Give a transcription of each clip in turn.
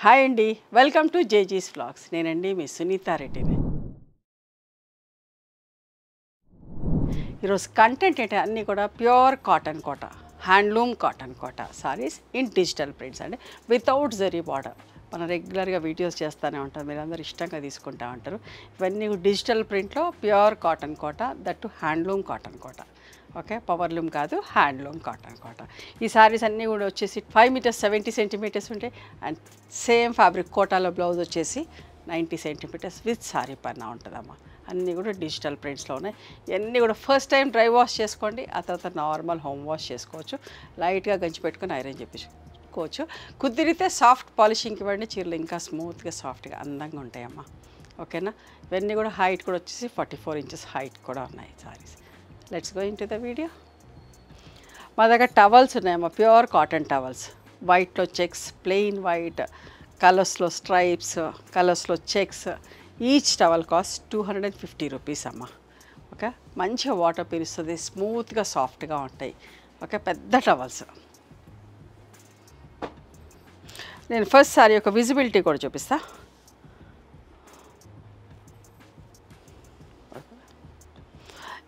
Hi అండి, welcome to జేజీస్ vlogs. నేనండి మీ సునీతా రెడ్డిని. ఈరోజు కంటెంట్ ఏంటి అన్నీ కూడా pure cotton Kota, handloom cotton Kota saris in digital prints అండి, వితౌట్ జరీ బార్డర్. మనం రెగ్యులర్గా వీడియోస్ చేస్తూనే ఉంటాం, మీరు అందరూ ఇష్టంగా తీసుకుంటూ ఉంటారు. ఇవన్నీ డిజిటల్ ప్రింట్లో pure cotton Kota, that handloom cotton Kota. Okay, powerloom కాదు, హ్యాండ్లూమ్ కాటన్ కోట. ఈ సారీస్ అన్నీ కూడా వచ్చేసి 5 మీటర్స్ 70 సెంటీమీటర్స్ ఉంటాయి. అండ్ సేమ్ ఫ్యాబ్రిక్ కోటాలో బ్లౌజ్ వచ్చేసి 90 సెంటీమీటర్స్ విత్ సారీ పైన ఉంటుందమ్మా. అన్నీ కూడా డిజిటల్ ప్రింట్స్లో ఉన్నాయి. ఇవన్నీ కూడా ఫస్ట్ టైం డ్రై వాష్ చేసుకోండి, ఆ తర్వాత నార్మల్ హోమ్ వాష్ చేసుకోవచ్చు. లైట్గా గంచి పెట్టుకొని ఐరన్ చేపించుకోవచ్చు. కుదిరితే సాఫ్ట్ పాలిషింగ్ ఇవ్వండి, చీరలు ఇంకా స్మూత్గా సాఫ్ట్గా అందంగా ఉంటాయమ్మా. ఓకేనా, ఇవన్నీ కూడా హైట్ కూడా వచ్చేసి 44 ఇంచెస్ హైట్ కూడా ఉన్నాయి saris. Let's go into the video. మా దగ్గర టవల్స్ ఉన్నాయమ్మా, ప్యూర్ కాటన్ టవల్స్. వైట్లో చెక్స్, ప్లెయిన్ వైట్, కలర్స్లో స్ట్రైప్స్, కలర్స్లో checks. Each towel cost 250 rupees అమ్మ. ఓకే, మంచిగా వాటర్ పీలుస్తుంది, స్మూత్గా సాఫ్ట్గా ఉంటాయి. ఓకే, పెద్ద టవల్స్. నేను ఫస్ట్ సారీ యొక్క విజిబిలిటీ కూడా చూపిస్తా.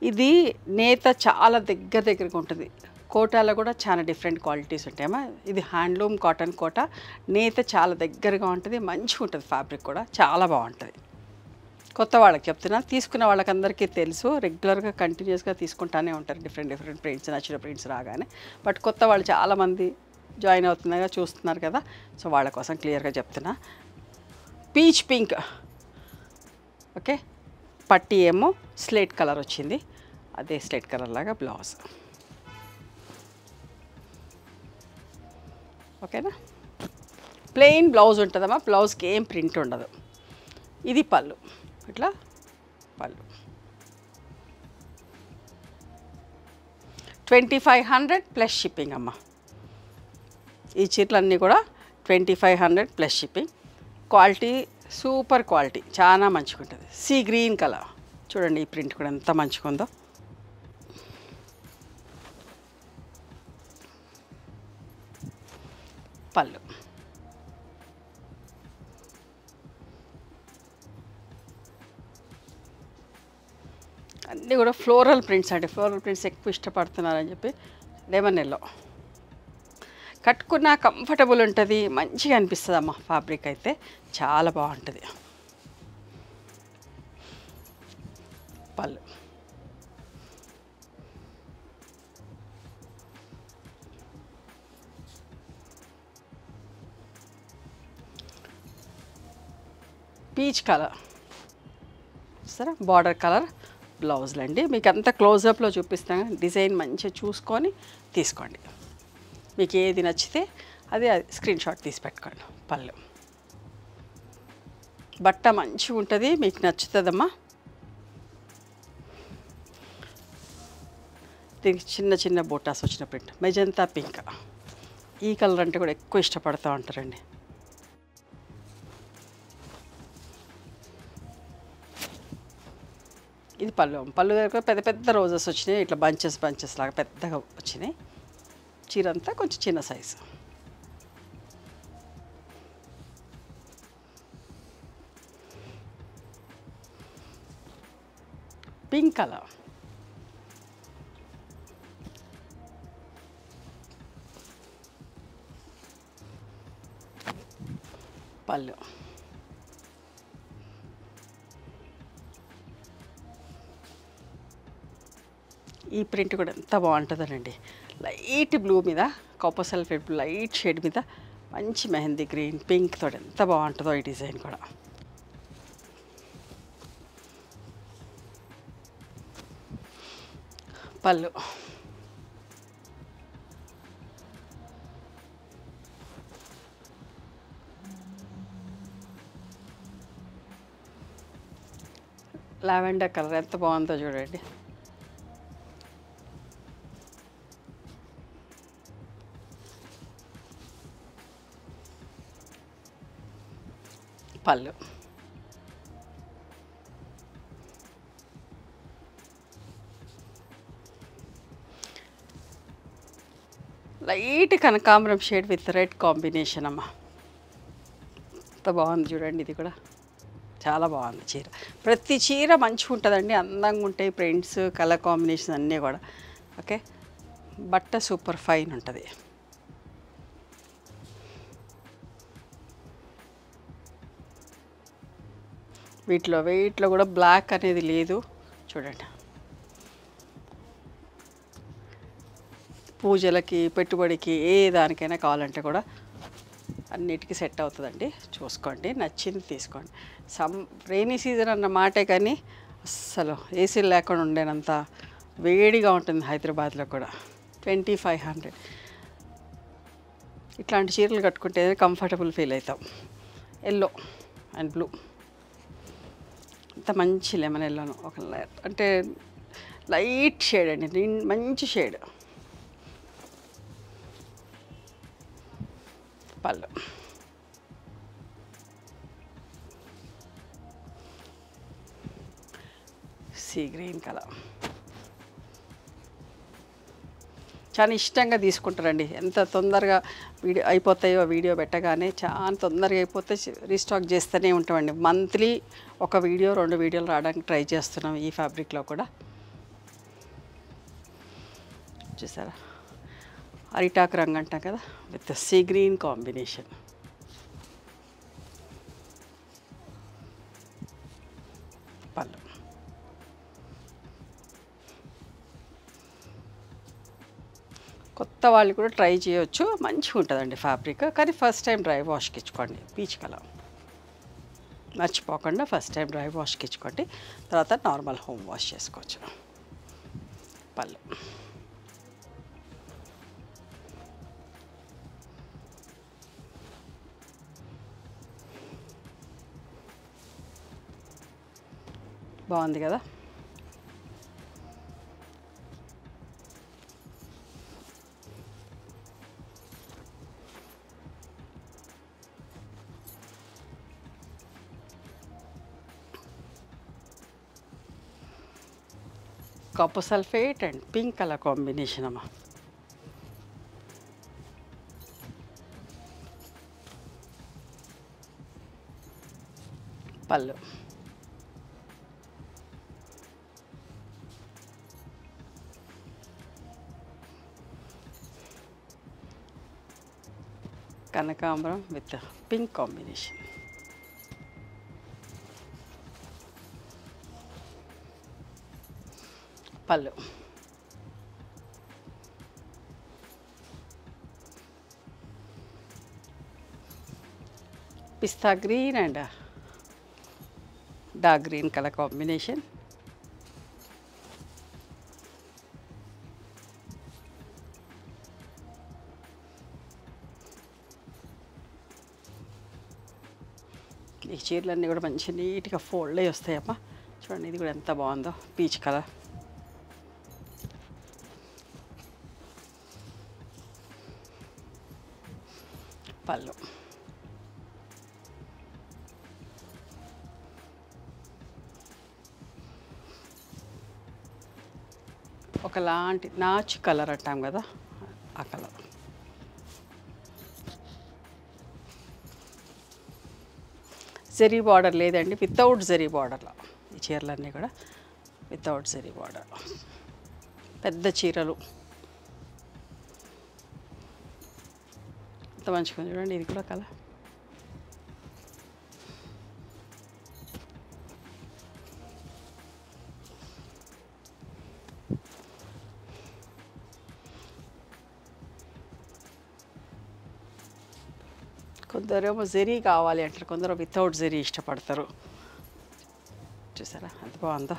ఇది నేత చాలా దగ్గరగా ఉంటుంది. కోటాలో కూడా చాలా డిఫరెంట్ క్వాలిటీస్ ఉంటాయమ్మా. ఇది హ్యాండ్లూమ్ కాటన్ కోట, నేత చాలా దగ్గరగా ఉంటుంది, మంచిగా ఉంటుంది. ఫ్యాబ్రిక్ కూడా చాలా బాగుంటుంది. కొత్త వాళ్ళకి చెప్తున్నా, తీసుకున్న వాళ్ళకందరికీ తెలుసు, రెగ్యులర్గా కంటిన్యూస్గా తీసుకుంటానే ఉంటారు డిఫరెంట్ ప్రింట్స్, నచ్చిన ప్రింట్స్ రాగానే. బట్ కొత్త వాళ్ళు చాలామంది జాయిన్ అవుతున్నాగా, చూస్తున్నారు కదా, సో వాళ్ళ కోసం క్లియర్గా చెప్తున్నా. పీచ్ పింక్, ఓకే, పట్టీ ఏమో స్లేట్ కలర్ వచ్చింది, అదే స్లేట్ కలర్ లాగా బ్లౌజ్. ఓకేనా, ప్లెయిన్ బ్లౌజ్ ఉంటుందమ్మా, బ్లౌజ్కి ఏం ప్రింట్ ఉండదు. ఇది పళ్ళు, ఇట్లా పళ్ళు. 2500 ప్లస్ షిప్పింగ్ అమ్మ. ఈ చీరలన్నీ కూడా 2500 plus shipping. Quality super quality, చాలా మంచిగా ఉంటుంది. సీ గ్రీన్ కలర్ చూడండి, ఈ ప్రింట్ కూడా ఎంత మంచిగా ఉందో. పళ్ళు, అన్నీ కూడా ఫ్లోరల్ ప్రింట్స్ అండి. ఫ్లోరల్ ప్రింట్స్ ఎక్కువ ఇష్టపడుతున్నారని చెప్పి లెమన్ ఎల్లో. కట్టుకున్న కంఫర్టబుల్ ఉంటుంది, మంచిగా అనిపిస్తుంది అమ్మ. ఫ్యాబ్రిక్ అయితే చాలా బాగుంటుంది. పళ్ళు, పీచ్ కలర్ సరే, బార్డర్ కలర్ బ్లౌజులు అండి. మీకు అంతా క్లోజప్లో చూపిస్తాను, డిజైన్ మంచిగా చూసుకొని తీసుకోండి. మీకు ఏది నచ్చితే అది స్క్రీన్ షాట్ తీసి పెట్టుకోండి. పళ్ళు, బట్ట మంచిగా ఉంటుంది, మీకు నచ్చుతుందమ్మా. దీనికి చిన్న బూటాస్ వచ్చిన ప్రింట్, మెజంతా పింక్. ఈ కలర్ అంటే కూడా ఎక్కువ ఇష్టపడుతూ ఉంటారండి. ఇది పళ్ళు దగ్గర పెద్ద రోజెస్ వచ్చినాయి, ఇట్లా బంచెస్ లాగా పెద్దగా వచ్చినాయి. చీర అంతా కొంచెం చిన్న సైజు. పింక్ కలర్, పళ్ళు. ఈ ప్రింట్ కూడా ఎంత బాగుంటుందనండి, లైట్ బ్లూ మీద కాపర్ సల్ఫేట్ లైట్ షేడ్ మీద మంచి మెహందీ గ్రీన్ పింక్ తోటి ఎంత బాగుంటుందో ఈ డిజైన్ కూడా. పళ్ళు, లావెండర్ కలర్ ఎంత బాగుందో చూడండి. పళ్ళు, లైట్ కనకాంబరం షేడ్ విత్ రెడ్ కాంబినేషన్ అమ్మ. ఎంత బాగుంది చూడండి, ఇది కూడా చాలా బాగుంది చీర. ప్రతి చీర మంచిగా ఉంటుందండి, అందంగా ఉంటాయి ప్రింట్స్, కలర్ కాంబినేషన్ అన్నీ కూడా. ఓకే, బట్ట సూపర్ ఫైన్ ఉంటుంది. వెయిట్లో కూడా బ్లాక్ అనేది లేదు చూడండి. పూజలకి, పెట్టుబడికి, ఏ దానికైనా కావాలంటే కూడా అన్నిటికీ సెట్ అవుతుందండి. చూసుకోండి, నచ్చింది తీసుకోండి. రెయినీ సీజన్ అన్న మాటే కానీ అస్సలు ఏసీలు లేకుండా ఉండేనంత వేడిగా ఉంటుంది హైదరాబాద్లో కూడా. 2500 ఇట్లాంటి చీరలు కట్టుకుంటే కంఫర్టబుల్ ఫీల్ అవుతాం. ఎల్లో అండ్ బ్లూ, అంత మంచి లెమన్ ఎల్లోను, ఒక అంటే లైట్ షేడ్ అండి, మంచి షేడ్. పళ్ళు సీ గ్రీన్ కలర్. చాలా ఇష్టంగా తీసుకుంటారండి. ఎంత తొందరగా అయిపోతాయో వీడియో పెట్టగానే, చాలా తొందరగా అయిపోతే రీస్టాక్ చేస్తూనే ఉంటామండి. మంత్లీ ఒక వీడియో, 2 వీడియోలు రావడానికి ట్రై చేస్తున్నాం ఈ ఫ్యాబ్రిక్లో కూడా. చూసారా, అరిటాక్ రంగు అంటాం కదా, విత్ సీ గ్రీన్ కాంబినేషన్. పళ్ళు కొత్త వాళ్ళు కూడా ట్రై చేయొచ్చు, మంచిగా ఉంటుందండి ఫ్యాబ్రిక్. కానీ ఫస్ట్ టైం డ్రై వాష్కి ఇచ్చుకోండి. పీచ్ కలర్ మర్చిపోకుండా ఫస్ట్ టైం డ్రై వాష్కి ఇచ్చుకోండి, తర్వాత నార్మల్ హోమ్ వాష్ చేసుకోవచ్చు. పళ్ళు బాగుంది కదా. Copper sulphate and pink colour combination అమ్మా. పళ్ళు కనకాంబరం విత్ పింక్ కాంబినేషన్. పళ్ళు పిస్తా green and dark green colour combination. ఈ చీరలన్నీ కూడా మంచి నీట్గా ఫోల్డ్ అయ్యి వస్తాయమ్మా. చూడండి, ఇది కూడా ఎంత బాగుందో, పీచ్ కలర్. పళ్ళు ఒకలాంటి నాచు కలర్ అంటాం కదా, ఆ కలర్. జరీ బార్డర్ లేదండి, వితౌట్ జరీ బార్డర్లో ఈ చీరలన్నీ కూడా వితౌట్ జరీ బార్డర్. పెద్ద చీరలు ఎంత మంచిగా చూడండి, ఇది కూడా కలర్. కొందరేమో జరీ కావాలి అంటారు, కొందరు వితౌట్ జరీ ఇష్టపడతారు. చూసారా ఎంత బాగుందో.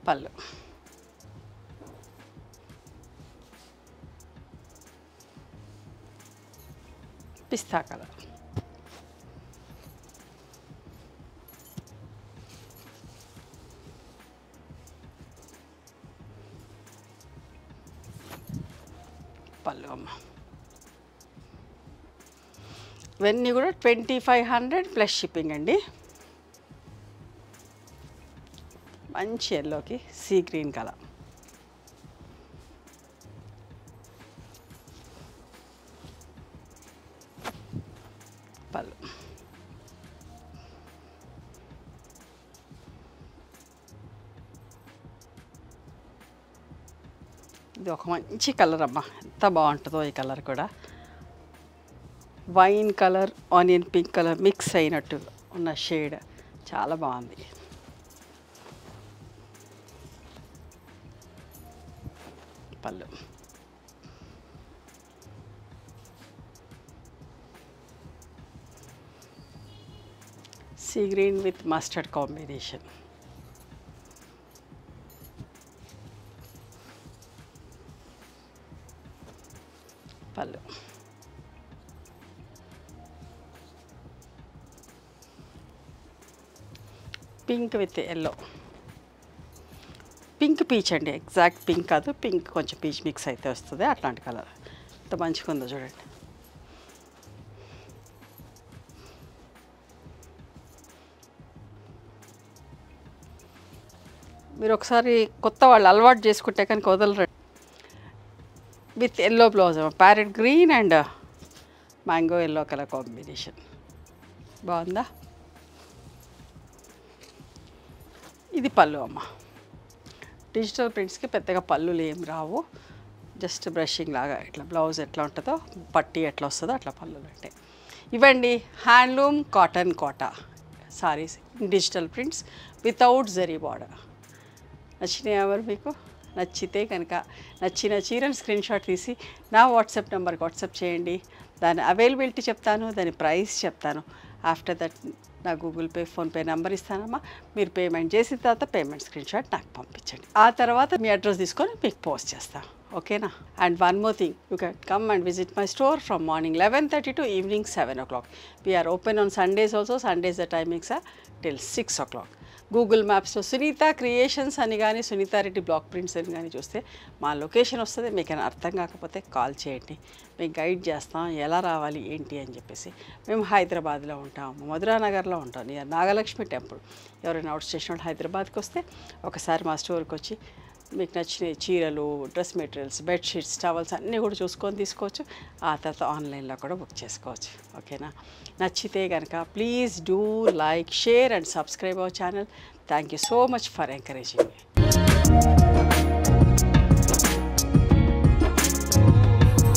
పళ్ళు పిస్తా కలర్. పళ్ళు అమ్మ. ఇవన్నీ కూడా 2500 ప్లస్ షిప్పింగ్ అండి. మంచి ఎల్లోకి సీ గ్రీన్ కలర్. పళ్ళు. ఇది ఒక మంచి కలర్ అమ్మా, ఎంత బాగుంటుందో ఈ కలర్ కూడా. Wine colour onion pink colour mix అయినట్టు ఉన్న షేడ్ చాలా బాగుంది. పళ్ళు. Sea green with mustard combination. పళ్ళు. Pink with yellow, pink peach అండి, ఎగ్జాక్ట్ పింక్ కాదు, పింక్ కొంచెం పీచ్ మిక్స్ అయితే వస్తుంది, అట్లాంటి కలర్. ఎంత మంచిగా ఉందో చూడండి. మీరు ఒకసారి కొత్త వాళ్ళు అలవాటు చేసుకుంటే కనుక వదలరండి. With yellow blouse, parrot green and mango yellow colour combination బాగుందా. ఇది పళ్ళు అమ్మ. డిజిటల్ ప్రింట్స్కి పెద్దగా పళ్ళులు ఏం రావు, జస్ట్ బ్రషింగ్ లాగా ఇట్లా బ్లౌజ్ ఎట్లా ఉంటుందో పట్టి ఎట్లా వస్తుందో అట్లా పళ్ళులు ఉంటాయి. ఇవండి handloom cotton Kota saris digital prints without zari border. నచ్చినాయి ఎవరు మీకు? నచ్చితే కనుక నచ్చిన చీరను స్క్రీన్ షాట్ తీసి నా వాట్సాప్ నెంబర్కి వాట్సాప్ చేయండి. దాని అవైలబిలిటీ చెప్తాను, దాని ప్రైస్ చెప్తాను. ఆఫ్టర్ దట్ నా గూగుల్ పే ఫోన్పే నెంబర్ ఇస్తానమ్మా. మీరు పేమెంట్ చేసిన తర్వాత పేమెంట్ స్క్రీన్ షాట్ నాకు పంపించండి. ఆ తర్వాత మీ అడ్రస్ తీసుకొని మీకు పోస్ట్ చేస్తాను, ఓకేనా? And one more thing, you can come and visit my store from morning 11:30 to evening 7 o'clock. We are open on Sundays also. Sundays the timings are till 6 o'clock. Google మ్యాప్స్లో Sunitha Creations అని కానీ Sunitha Reddy block prints అని కానీ చూస్తే మా location వస్తుంది. మీకు అర్థం కాకపోతే కాల్ చేయండి, మేము గైడ్ చేస్తాం ఎలా రావాలి ఏంటి అని చెప్పేసి. మేము హైదరాబాద్లో ఉంటాము, మధురానగర్లో ఉంటాం, నియర్ నాగలక్ష్మి టెంపుల్. ఎవరైనా అవుట్ స్టేషన్ వాళ్ళు హైదరాబాద్కి వస్తే ఒకసారి మా స్టోర్కి వచ్చి మీకు నచ్చిన చీరలు, డ్రెస్ మెటీరియల్స్, బెడ్షీట్స్, టవల్స్ అన్నీ కూడా చూసుకొని తీసుకోవచ్చు. ఆ తర్వాత ఆన్లైన్లో కూడా బుక్ చేసుకోవచ్చు, ఓకేనా? నచ్చితే కనుక please do like, share and subscribe our channel. Thank you so much for encouraging me.